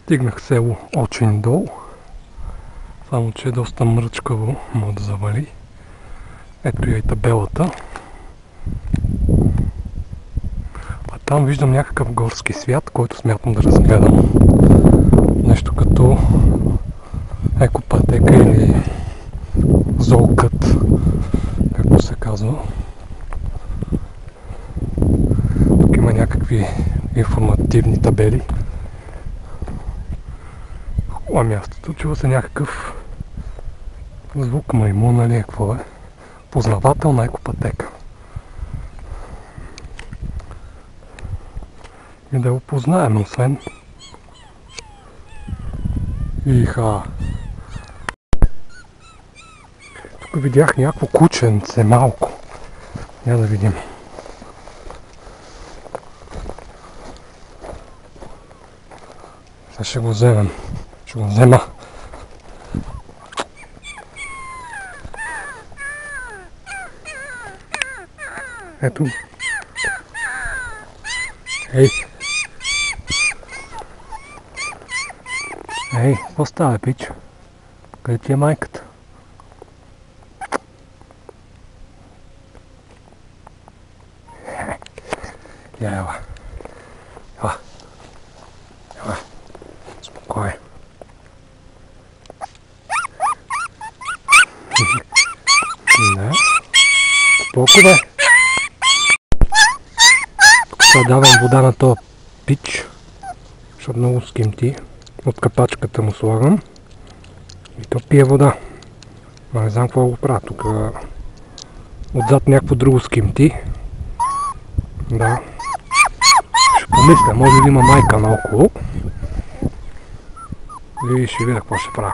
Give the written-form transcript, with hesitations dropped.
Стигнах село Очин дол, само че е доста мръчкаво, може да завали. Ето я и табелата. А там виждам някакъв горски свят, който смятам да разгледам. Нещо като екопатека или зоокът, както се казва. Тук има някакви информативни табели. Хубаво мястото, чува се някакъв звук, маймун, нали, какво е? Познавателна екопатека. И да го познаем, освен иха. Тук видях някакво кученце малко. Я да видим. Сега ще го вземем. Ще го взема. Ето. Ей! Ей, какво става, пич? Къде ти е майката? Я, ела. Ела. Ела. Спокой. Не. Споко, бе. Тук сега давам вода на този пич, защото много скимти. От капачката му слагам и то пие вода. Не знам какво го правя тук. Отзад някакво друго скимти. Да. Ще помисля, може да има майка наоколо. И ще видя какво ще правя.